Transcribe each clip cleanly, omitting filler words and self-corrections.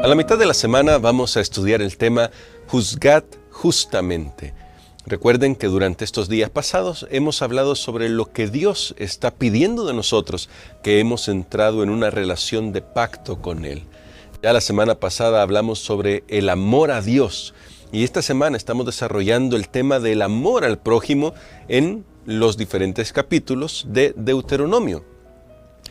A la mitad de la semana vamos a estudiar el tema Juzgad justamente. Recuerden que durante estos días pasados hemos hablado sobre lo que Dios está pidiendo de nosotros, que hemos entrado en una relación de pacto con Él. Ya la semana pasada hablamos sobre el amor a Dios y esta semana estamos desarrollando el tema del amor al prójimo en los diferentes capítulos de Deuteronomio.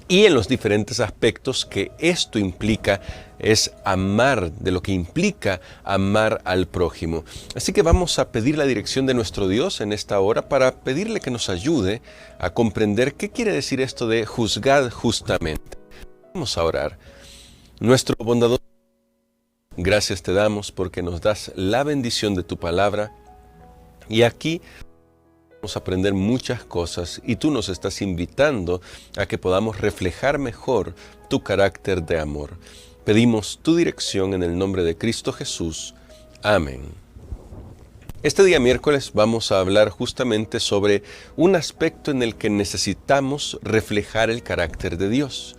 Y en los diferentes aspectos que esto implica es amar, de lo que implica amar al prójimo. Así que vamos a pedir la dirección de nuestro Dios en esta hora para pedirle que nos ayude a comprender qué quiere decir esto de juzgad justamente. Vamos a orar. Nuestro bondadoso, gracias te damos porque nos das la bendición de tu palabra y aquí vamos a aprender muchas cosas y tú nos estás invitando a que podamos reflejar mejor tu carácter de amor. Pedimos tu dirección en el nombre de Cristo Jesús. Amén. Este día miércoles vamos a hablar justamente sobre un aspecto en el que necesitamos reflejar el carácter de Dios.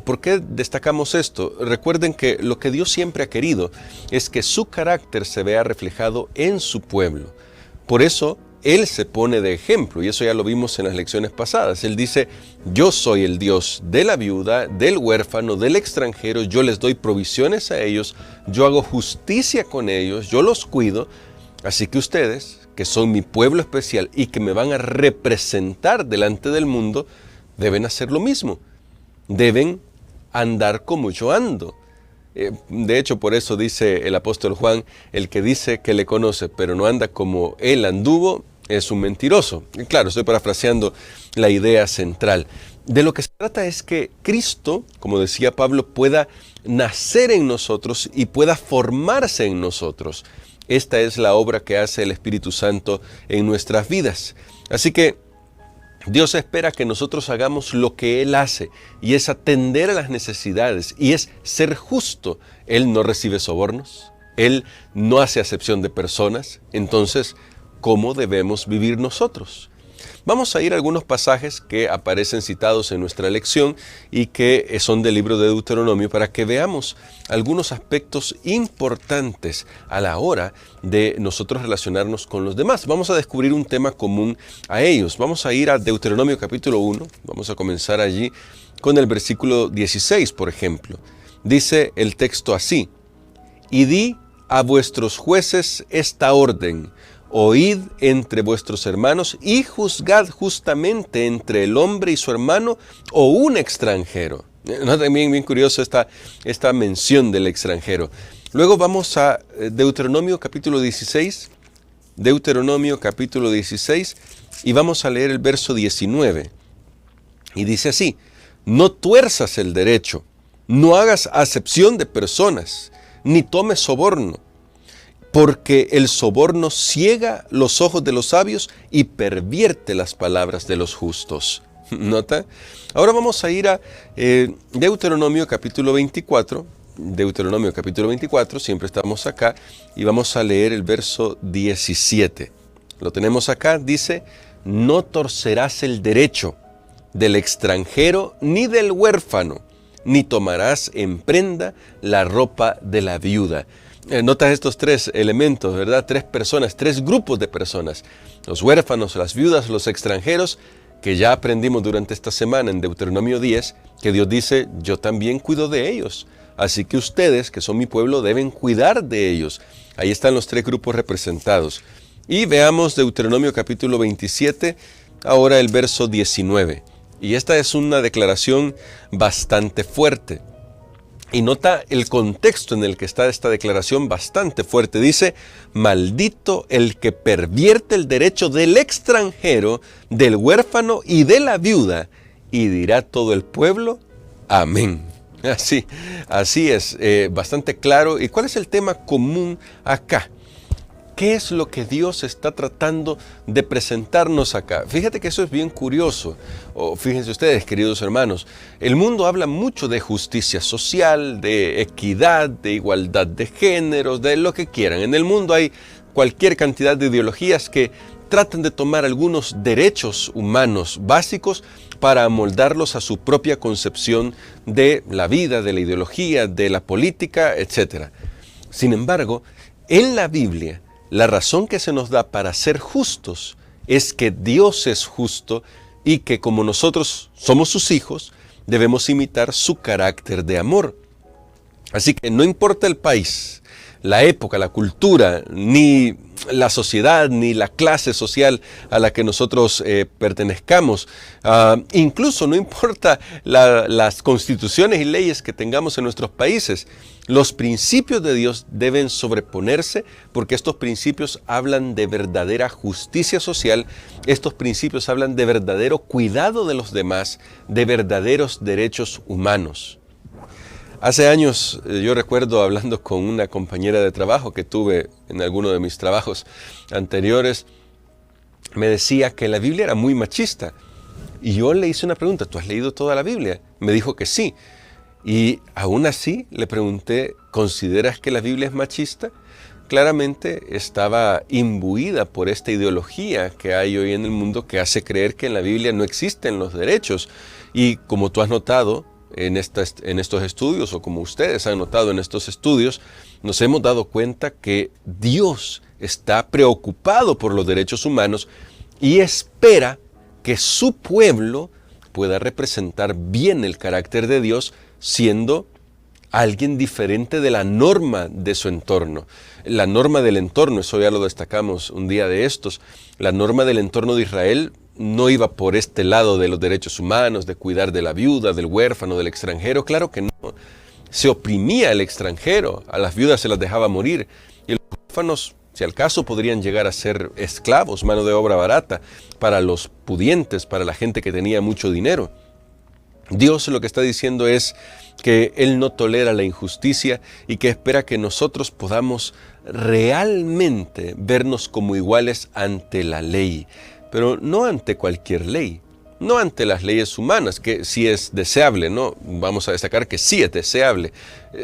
¿Por qué destacamos esto? Recuerden que lo que Dios siempre ha querido es que su carácter se vea reflejado en su pueblo. Por eso, Él se pone de ejemplo, y eso ya lo vimos en las lecciones pasadas. Él dice, yo soy el Dios de la viuda, del huérfano, del extranjero, yo les doy provisiones a ellos, yo hago justicia con ellos, yo los cuido. Así que ustedes, que son mi pueblo especial y que me van a representar delante del mundo, deben hacer lo mismo. Deben andar como yo ando. De hecho, por eso dice el apóstol Juan, el que dice que le conoce, pero no anda como él anduvo, es un mentiroso. Y claro, estoy parafraseando la idea central. De lo que se trata es que Cristo, como decía Pablo, pueda nacer en nosotros y pueda formarse en nosotros. Esta es la obra que hace el Espíritu Santo en nuestras vidas. Así que Dios espera que nosotros hagamos lo que Él hace, y es atender a las necesidades, y es ser justo. Él no recibe sobornos, Él no hace acepción de personas. Entonces, ¿cómo debemos vivir nosotros? Vamos a ir a algunos pasajes que aparecen citados en nuestra lección y que son del libro de Deuteronomio para que veamos algunos aspectos importantes a la hora de nosotros relacionarnos con los demás. Vamos a descubrir un tema común a ellos. Vamos a ir a Deuteronomio capítulo 1, vamos a comenzar allí con el versículo 16, por ejemplo. Dice el texto así, y di a vuestros jueces esta orden, oíd entre vuestros hermanos y juzgad justamente entre el hombre y su hermano o un extranjero. ¿No? También bien curioso esta mención del extranjero. Luego vamos a Deuteronomio capítulo 16, y vamos a leer el verso 19. Y dice así, no tuerzas el derecho, no hagas acepción de personas, ni tomes soborno, porque el soborno ciega los ojos de los sabios y pervierte las palabras de los justos. ¿Nota? Ahora vamos a ir a Deuteronomio capítulo 24. Deuteronomio capítulo 24, siempre estamos acá, y vamos a leer el verso 17. Lo tenemos acá, dice, no torcerás el derecho del extranjero ni del huérfano, ni tomarás en prenda la ropa de la viuda. Notas estos tres elementos, ¿verdad? Tres personas, tres grupos de personas. Los huérfanos, las viudas, los extranjeros, que ya aprendimos durante esta semana en Deuteronomio 10, que Dios dice, yo también cuido de ellos. Así que ustedes, que son mi pueblo, deben cuidar de ellos. Ahí están los tres grupos representados. Y veamos Deuteronomio capítulo 27, ahora el verso 19. Y esta es una declaración bastante fuerte. Y nota el contexto en el que está esta declaración bastante fuerte. Dice, maldito el que pervierte el derecho del extranjero, del huérfano y de la viuda. Y dirá todo el pueblo, amén. Así es, bastante claro. ¿Y cuál es el tema común acá? ¿Qué es lo que Dios está tratando de presentarnos acá? Fíjate que eso es bien curioso. Fíjense ustedes, queridos hermanos, el mundo habla mucho de justicia social, de equidad, de igualdad de géneros, de lo que quieran. En el mundo hay cualquier cantidad de ideologías que tratan de tomar algunos derechos humanos básicos para amoldarlos a su propia concepción de la vida, de la ideología, de la política, etc. Sin embargo, en la Biblia, la razón que se nos da para ser justos es que Dios es justo y que como nosotros somos sus hijos, debemos imitar su carácter de amor. Así que no importa el país, la época, la cultura, ni la sociedad, ni la clase social a la que nosotros pertenezcamos. Incluso no importa las constituciones y leyes que tengamos en nuestros países. Los principios de Dios deben sobreponerse porque estos principios hablan de verdadera justicia social, estos principios hablan de verdadero cuidado de los demás, de verdaderos derechos humanos. Hace años yo recuerdo hablando con una compañera de trabajo que tuve en alguno de mis trabajos anteriores, me decía que la Biblia era muy machista. Y yo le hice una pregunta, ¿tú has leído toda la Biblia? Me dijo que sí. Y aún así le pregunté, ¿consideras que la Biblia es machista? Claramente estaba imbuida por esta ideología que hay hoy en el mundo que hace creer que en la Biblia no existen los derechos. Y como tú has notado, en estos estudios, o como ustedes han notado en estos estudios, nos hemos dado cuenta que Dios está preocupado por los derechos humanos y espera que su pueblo pueda representar bien el carácter de Dios siendo alguien diferente de la norma de su entorno. La norma del entorno, eso ya lo destacamos un día de estos, la norma del entorno de Israel no iba por este lado de los derechos humanos, de cuidar de la viuda, del huérfano, del extranjero. Claro que no. Se oprimía al extranjero, a las viudas se las dejaba morir. Y los huérfanos, si al caso, podrían llegar a ser esclavos, mano de obra barata, para los pudientes, para la gente que tenía mucho dinero. Dios lo que está diciendo es que Él no tolera la injusticia y que espera que nosotros podamos realmente vernos como iguales ante la ley. Pero no ante cualquier ley, no ante las leyes humanas, que sí es deseable, ¿no? Vamos a destacar que sí es deseable,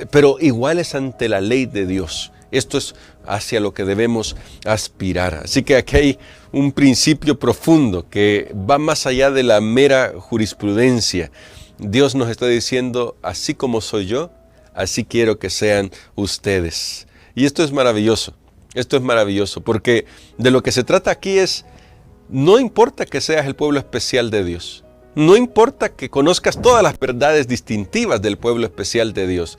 pero iguales ante la ley de Dios. Esto es hacia lo que debemos aspirar. Así que aquí hay un principio profundo que va más allá de la mera jurisprudencia. Dios nos está diciendo, así como soy yo, así quiero que sean ustedes. Y esto es maravilloso porque de lo que se trata aquí es, no importa que seas el pueblo especial de Dios, no importa que conozcas todas las verdades distintivas del pueblo especial de Dios,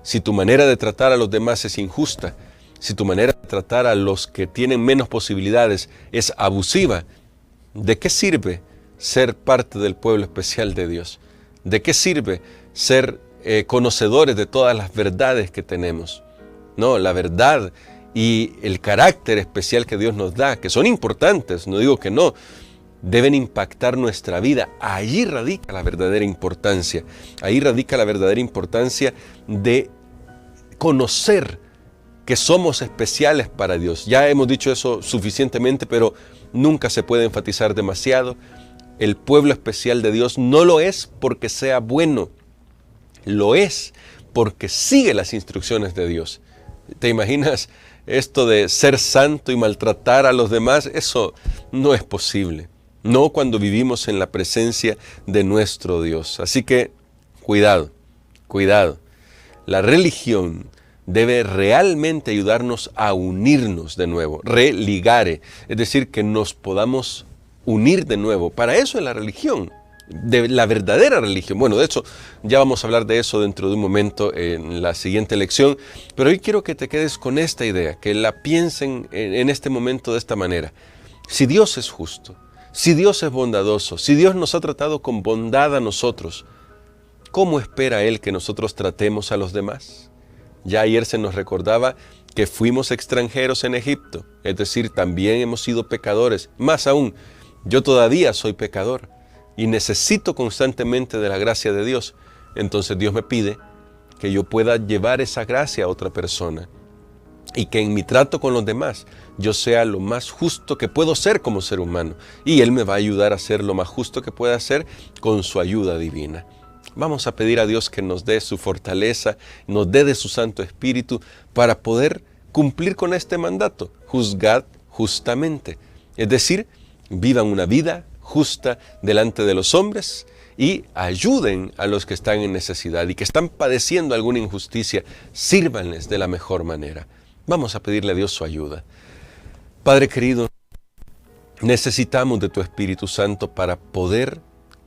si tu manera de tratar a los demás es injusta, si tu manera de tratar a los que tienen menos posibilidades es abusiva, ¿de qué sirve ser parte del pueblo especial de Dios? ¿De qué sirve ser conocedores de todas las verdades que tenemos? No, la verdad y el carácter especial que Dios nos da, que son importantes, no digo que no, deben impactar nuestra vida. Allí radica la verdadera importancia. Ahí radica la verdadera importancia de conocer que somos especiales para Dios. Ya hemos dicho eso suficientemente, pero nunca se puede enfatizar demasiado. El pueblo especial de Dios no lo es porque sea bueno, lo es porque sigue las instrucciones de Dios. ¿Te imaginas esto de ser santo y maltratar a los demás? Eso no es posible. No cuando vivimos en la presencia de nuestro Dios. Así que, cuidado, cuidado. La religión debe realmente ayudarnos a unirnos de nuevo, religare, es decir, que nos podamos unir de nuevo. Para eso es la religión, de la verdadera religión. Bueno, de hecho, ya vamos a hablar de eso dentro de un momento en la siguiente lección, pero hoy quiero que te quedes con esta idea, que la piensen en este momento de esta manera. Si Dios es justo, si Dios es bondadoso, si Dios nos ha tratado con bondad a nosotros, ¿cómo espera Él que nosotros tratemos a los demás? Ya ayer se nos recordaba que fuimos extranjeros en Egipto, es decir, también hemos sido pecadores. Más aún, yo todavía soy pecador y necesito constantemente de la gracia de Dios. Entonces Dios me pide que yo pueda llevar esa gracia a otra persona y que en mi trato con los demás yo sea lo más justo que puedo ser como ser humano. Y Él me va a ayudar a ser lo más justo que pueda ser con su ayuda divina. Vamos a pedir a Dios que nos dé su fortaleza, nos dé de su Santo Espíritu para poder cumplir con este mandato. Juzgad justamente. Es decir, vivan una vida justa delante de los hombres y ayuden a los que están en necesidad y que están padeciendo alguna injusticia. Sírvanles de la mejor manera. Vamos a pedirle a Dios su ayuda. Padre querido, necesitamos de tu Espíritu Santo para poder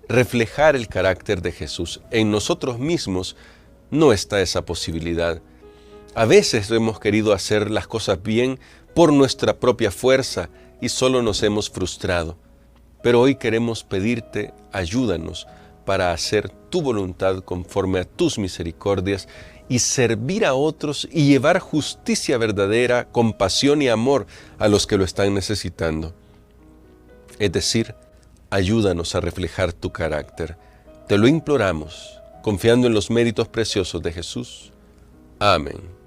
reflejar el carácter de Jesús. En nosotros mismos no está esa posibilidad. A veces hemos querido hacer las cosas bien por nuestra propia fuerza y solo nos hemos frustrado. Pero hoy queremos pedirte, ayúdanos para hacer tu voluntad conforme a tus misericordias y servir a otros y llevar justicia verdadera, compasión y amor a los que lo están necesitando. Es decir, ayúdanos a reflejar tu carácter. Te lo imploramos, confiando en los méritos preciosos de Jesús. Amén.